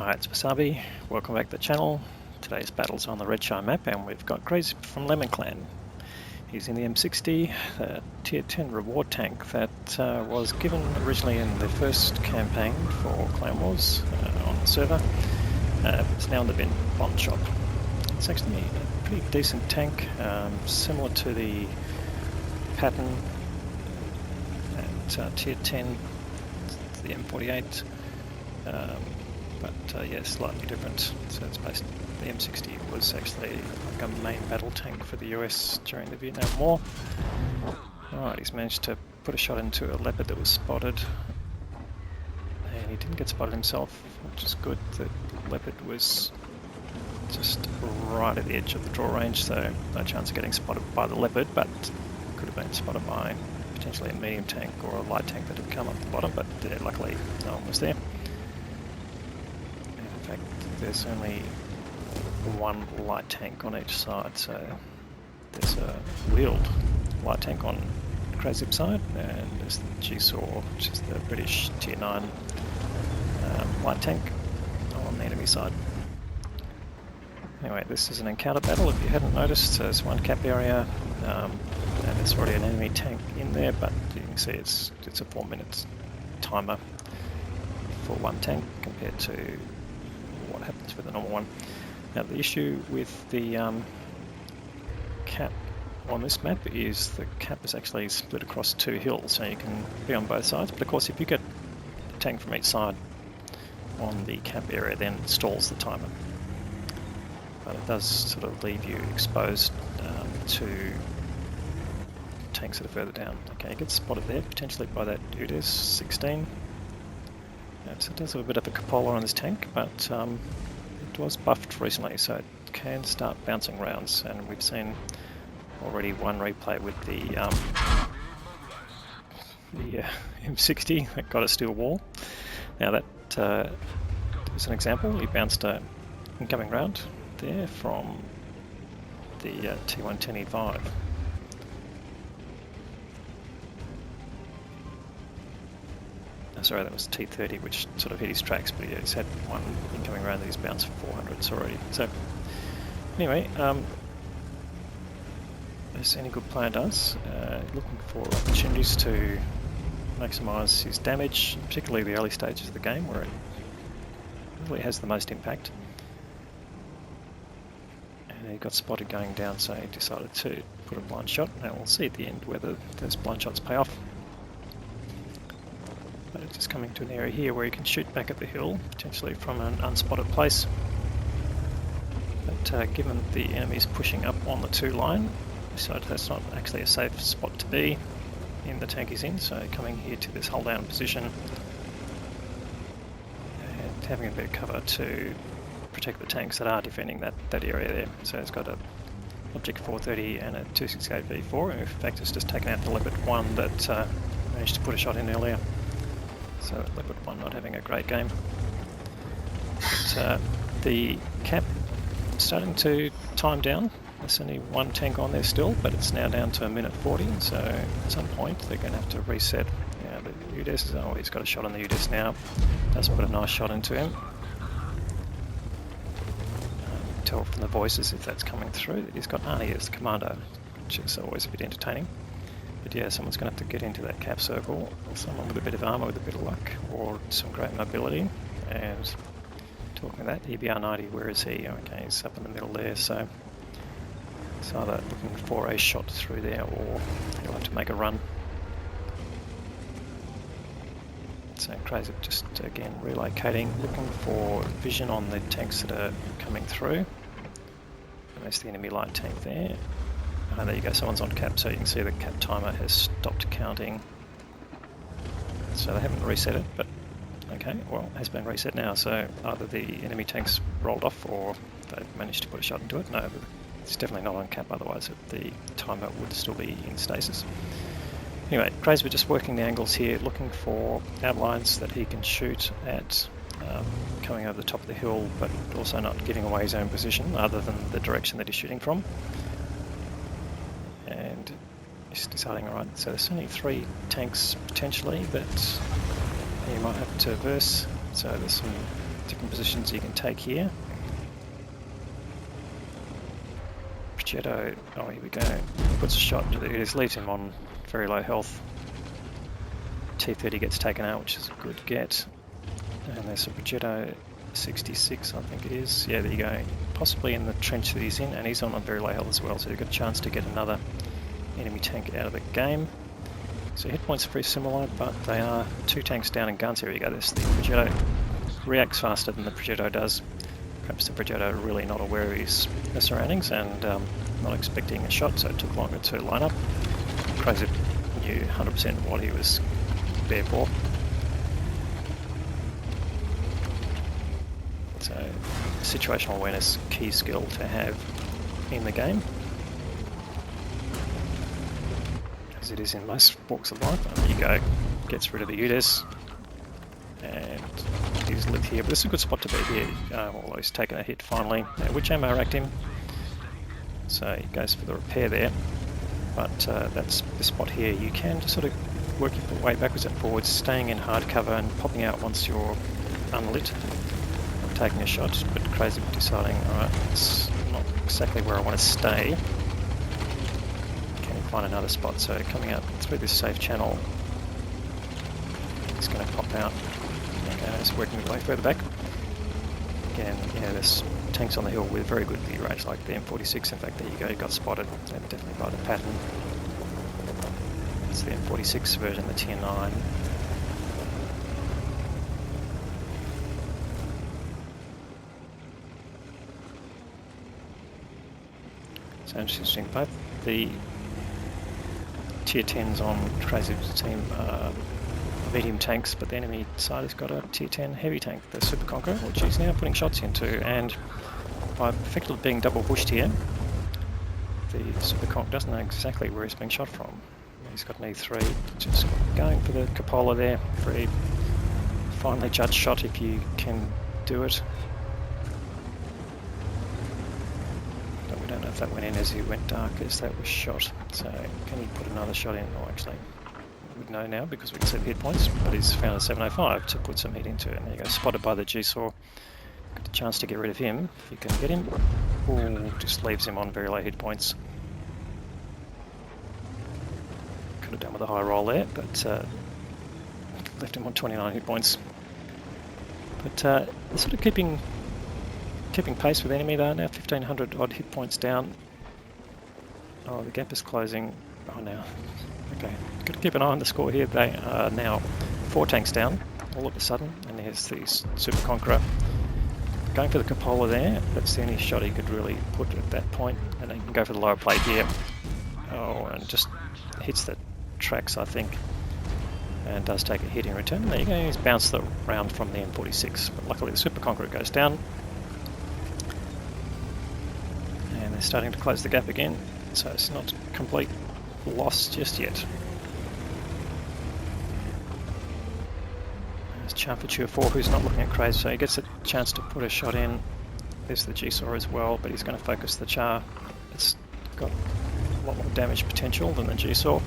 Hi, it's Wasabi. Welcome back to the channel. Today's battle's on the Redshire map, and we've got crazib from Lemon Clan. He's in the M60, the tier 10 reward tank that was given originally in the first campaign for Clan Wars on the server. It's now in the bin bond shop. It's actually a pretty decent tank, similar to the pattern at tier 10, the M48. But yeah, slightly different. So it's based, the M60 was actually like a main battle tank for the US during the Vietnam War. Alright, he's managed to put a shot into a leopard that was spotted. And he didn't get spotted himself, which is good. The leopard was just right at the edge of the draw range, so no chance of getting spotted by the leopard, but could have been spotted by potentially a medium tank or a light tank that had come up the bottom, but luckily no one was there. In fact, there's only one light tank on each side, so there's a wheeled light tank on the crazib side, and there's the G-Saw, which is the British tier 9 light tank on the enemy side. Anyway, this is an encounter battle, if you hadn't noticed. So there's one cap area, and there's already an enemy tank in there, but you can see it's a 4 minutes timer for one tank compared to what happens with the normal one. Now the issue with the cap on this map is the cap is actually split across two hills, so you can be on both sides, but of course if you get a tank from each side on the cap area, then it stalls the timer. But it does sort of leave you exposed to tanks that are further down. Okay, it gets spotted there, potentially by that M60. So it does have a bit of a cupola on this tank, but it was buffed recently, so it can start bouncing rounds, and we've seen already one replay with the M60 that got a steel wall. Now that is an example. He bounced a incoming round there from the T110E5. Sorry, that was T30, which sort of hit his tracks, but yeah, he's had one incoming round that he's bounced for 400s already. So anyway, as any good player does, looking for opportunities to maximise his damage, particularly the early stages of the game where it really has the most impact. And he got spotted going down, so he decided to put a blind shot. Now we'll see at the end whether those blind shots pay off. But it's just coming to an area here where you can shoot back at the hill, potentially from an unspotted place. But given the enemy's pushing up on the 2 line, decided that's not actually a safe spot to be in the tank he's in, so coming here to this hull down position and having a bit of cover to protect the tanks that are defending that area there. So it's got a Object 430 and a 268 V4, and in fact it's just taken out the Leopard 1 that managed to put a shot in earlier. So Leopard 1 not having a great game. But the cap starting to time down. There's only one tank on there still, but it's now down to 1:40, so at some point they're going to have to reset. Yeah, the UDES is, oh, he's got a shot on the UDES now. Does put a nice shot into him. Tell from the voices if that's coming through that he's got Arnie as the commander, which is always a bit entertaining. But yeah, someone's going to have to get into that cap circle, or someone with a bit of armour with a bit of luck, or some great mobility. And talking of that, EBR90, where is he? Okay, he's up in the middle there, so it's either looking for a shot through there, or he'll have to make a run. So crazib just again relocating, looking for vision on the tanks that are coming through. And there's the enemy light tank there. And there you go, someone's on cap, so you can see the cap timer has stopped counting. So they haven't reset it, but okay, well, it has been reset now, so either the enemy tank's rolled off or they've managed to put a shot into it. No, it's definitely not on cap, otherwise the timer would still be in stasis. Anyway, crazib just working the angles here, looking for outlines that he can shoot at, coming over the top of the hill, but also not giving away his own position other than the direction that he's shooting from. And he's deciding, alright, so there's only 3 tanks potentially that he might have to verse So there's some different positions you can take here. Progetto, oh here we go, puts a shot into the Udis, leaves him on very low health. T30 gets taken out, which is a good get. And there's a Progetto 66, I think it is. Yeah, there you go. Possibly in the trench that he's in, and he's on very low health as well, so you've got a chance to get another enemy tank out of the game. So hit points are very similar, but they are 2 tanks down in guns. Here we go, this the Progetto reacts faster than the Progetto does. Perhaps the Progetto really not aware of his surroundings and not expecting a shot, so it took longer to line up. Crazib knew 100% what he was there for. So situational awareness, key skill to have in the game, as it is in most walks of life. And there you go, gets rid of the Udis, and he's lit here, but this is a good spot to be here, although he's taken a hit finally. Which ammo racked him, so he goes for the repair there, but that's the spot here. You can just sort of work your way backwards and forwards, staying in hard cover and popping out once you're unlit, taking a shot, but crazib deciding, alright, it's not exactly where I want to stay. Can he find another spot? So coming out through this safe channel, he's going to pop out. Okay, he's working his way further back. Again, yeah, there's tanks on the hill with very good view range, like the M46. In fact, there you go, you got spotted, and definitely by the pattern. It's the M46 version, the Tier 9. So interesting, both the Tier 10s on crazib's team are medium tanks, but the enemy side has got a Tier 10 heavy tank, the Super Conqueror, which he's now putting shots into, and by effectively being double bushed here, the Super Conqueror doesn't know exactly where he's being shot from. He's got an E3, just going for the cupola there, very finely judged shot if you can do it. But we don't know if that went in as he went dark as that was shot. So can he put another shot in? Or actually, we would know now because we can see the hit points, but he's found a 705 to put some heat into it. And there you go, spotted by the G-Saw. Got a chance to get rid of him if you can get him. Ooh, just leaves him on very low hit points. Could have done with a high roll there, but left him on 29 hit points. But sort of keeping pace with the enemy though. Now 1500 odd hit points down. Oh, the gap is closing. Oh, now. Okay, got to keep an eye on the score here. They are now 4 tanks down all of a sudden, and there's the Super Conqueror going for the cupola there. That's the only shot he could really put at that point, and then he can go for the lower plate here. Oh, and just hits the tracks, I think, and does take a hit in return. There you go, he's bounced the round from the M46, but luckily the Super Conqueror goes down. And they're starting to close the gap again, so it's not complete loss just yet. There's Champfuture 4, who's not looking at crazib, so he gets a chance to put a shot in. There's the G-Saw as well, but he's going to focus the Char. It's got a lot more damage potential than the G-Saw.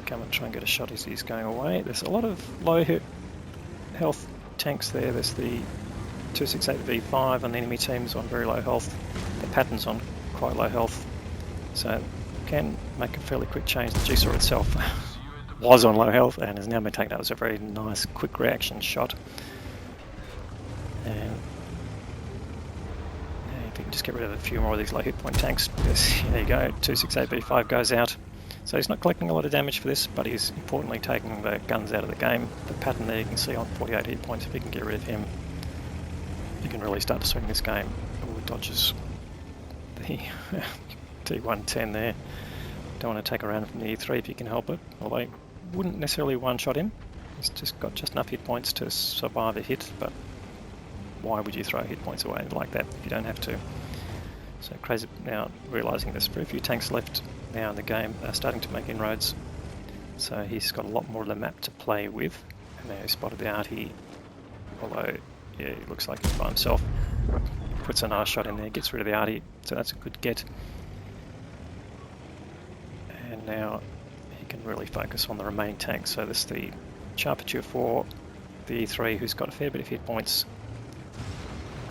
Come and try and get a shot as he's going away. There's a lot of low health tanks there. There's the 268V5 and the enemy team's on very low health. The pattern's on quite low health. So can make a fairly quick change. The G-Saw itself was on low health and has now been taken out as a very nice quick reaction shot. And yeah, if you can just get rid of a few more of these low hit point tanks. Yes, there you go, 268V5 goes out. So he's not collecting a lot of damage for this, but he's importantly taking the guns out of the game. The pattern there you can see on 48 hit points. If you can get rid of him, you can really start to swing this game. Oh, dodges the T110 there. Don't want to take a round from the E3 if you can help it, although you wouldn't necessarily one-shot him. He's just got just enough hit points to survive a hit, but why would you throw hit points away like that if you don't have to? So crazib now realising there's very few tanks left now in the game, starting to make inroads. So he's got a lot more of the map to play with. And there he spotted the arty, although yeah, he looks like he's by himself. Puts a nice shot in there, gets rid of the arty, so that's a good get. And now he can really focus on the remaining tanks. So this is the Charpentier 4, the E3, who's got a fair bit of hit points.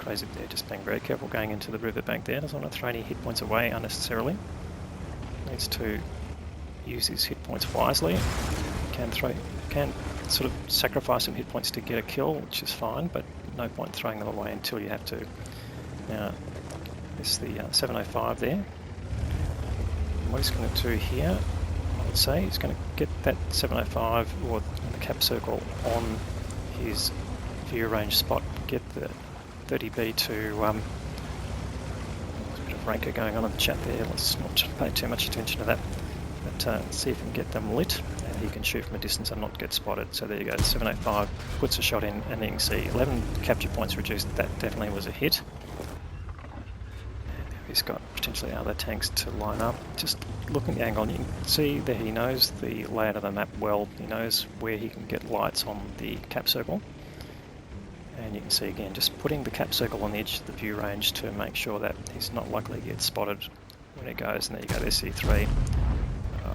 Crazib there, just being very careful going into the riverbank there. Doesn't want to throw any hit points away unnecessarily. Needs to use his hit points wisely. Can sort of sacrifice some hit points to get a kill, which is fine, but no point throwing them away until you have to. Now, this is the 705 there. And what he's going to do here, I would say, he's going to get that 705 or the cap circle on his view range spot, get the 30B to there's a bit of rancor going on in the chat there. Let's not pay too much attention to that, but see if we can get them lit, and he can shoot from a distance and not get spotted. So there you go, 705 puts a shot in, and you can see 11 capture points reduced. That definitely was a hit. He's got potentially other tanks to line up. Just looking at the angle, and you can see that he knows the layout of the map well. He knows where he can get lights on the cap circle. And you can see again, just putting the cap circle on the edge of the view range to make sure that he's not likely to get spotted when it goes. And there you go, there's C3.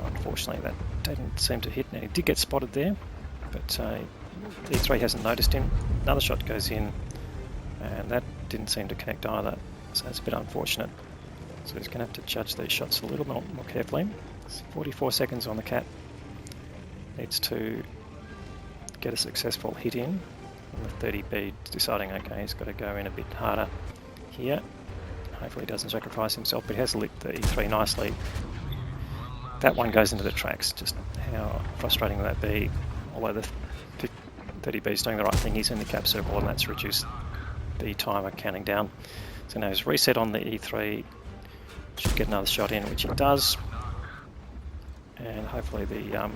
Unfortunately, that didn't seem to hit. Now, he did get spotted there, but E3 hasn't noticed him. Another shot goes in, and that didn't seem to connect either. So it's a bit unfortunate. So he's going to have to judge these shots a little more carefully. It's 44 seconds on the cat. Needs to get a successful hit in. And the 30B deciding, okay, he's got to go in a bit harder here. Hopefully he doesn't sacrifice himself, but he has lit the E3 nicely. That one goes into the tracks. Just how frustrating will that be? Although the 30B is doing the right thing, he's in the cap circle, and that's reduced the timer counting down. So now he's reset on the E3, should get another shot in, which he does. And hopefully the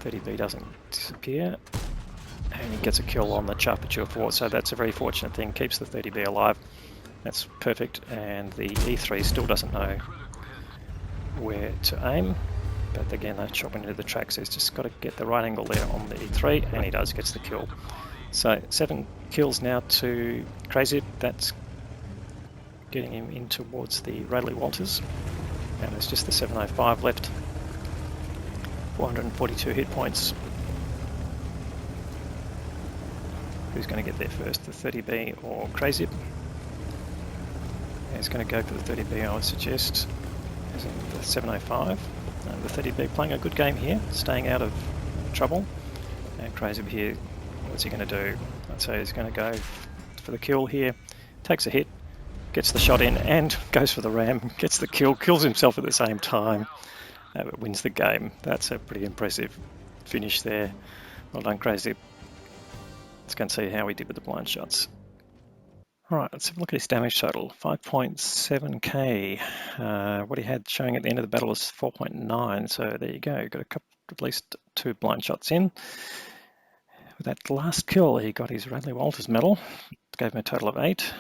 30B doesn't disappear. And he gets a kill on the Charpentier 4, so that's a very fortunate thing, keeps the 30B alive. That's perfect, and the E3 still doesn't know where to aim. But again, they're chopping into the track, so he's just got to get the right angle there on the E3, and he does, gets the kill. So 7 kills now to crazib. That's getting him in towards the Radley-Walters. And there's just the 705 left. 442 hit points. Who's going to get there first, the 30B or crazib? He's going to go for the 30B, I would suggest, as in the 705. And the 30B playing a good game here, staying out of trouble. And crazib here, what's he going to do? I'd say he's going to go for the kill here, takes a hit, gets the shot in, and goes for the ram, gets the kill, kills himself at the same time, wins the game. That's a pretty impressive finish there. Well done, crazib. Let's go and see how he did with the blind shots. Alright, let's have a look at his damage total. 5.7k. What he had showing at the end of the battle was 4.9, so there you go. Got a couple, at least 2 blind shots in. With that last kill, he got his Radley-Walters medal. Gave him a total of 8,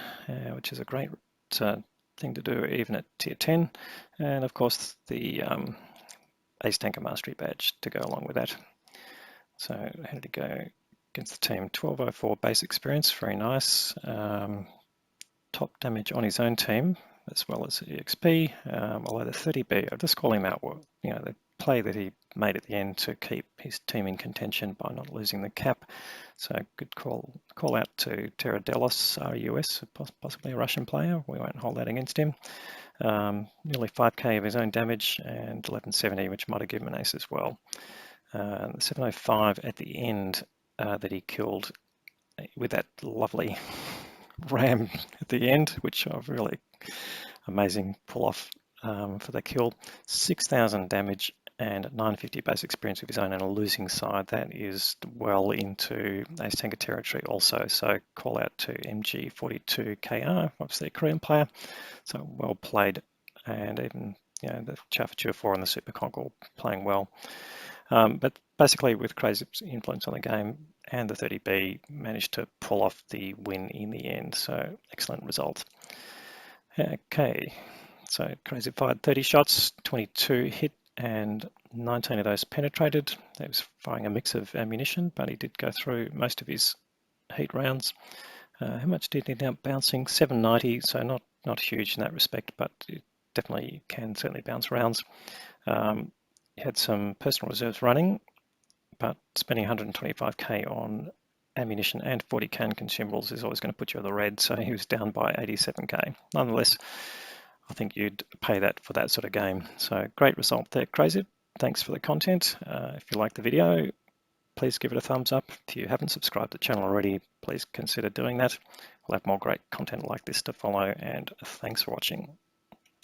which is a great thing to do even at tier 10. And of course the Ace Tanker Mastery badge to go along with that. So how did he go against the team? 1204 base experience, very nice. Top damage on his own team as well as EXP. Although the 30B, I'll just call him out. You know, the play that he made at the end to keep his team in contention by not losing the cap. So good call out to Terradelos, RUS, possibly a Russian player. We won't hold that against him. Nearly 5k of his own damage and 1170, which might have given him an ace as well. The 705 at the end that he killed with that lovely ram at the end, which I've really amazing pull off for the kill. 6,000 damage and 950 base experience of his own and a losing side. That is well into Ace Tanker territory also. So call out to MG42KR, obviously a Korean player. So well played, and even the Charpentier 4 and the Super Conqueror playing well. But basically with crazib's influence on the game and the 30B managed to pull off the win in the end. So excellent result. Okay, so crazib fired 30 shots, 22 hit and 19 of those penetrated. He was firing a mix of ammunition, but he did go through most of his heat rounds. How much did he end up bouncing? 790, so not huge in that respect, but it definitely can certainly bounce rounds. He had some personal reserves running, but spending 125k on ammunition and 40 can consumables is always going to put you in the red, so he was down by 87k. Nonetheless, I think you'd pay that for that sort of game. So great result there, Crazy. Thanks for the content. If you like the video, please give it a thumbs up. If you haven't subscribed to the channel already, please consider doing that. We'll have more great content like this to follow, and thanks for watching.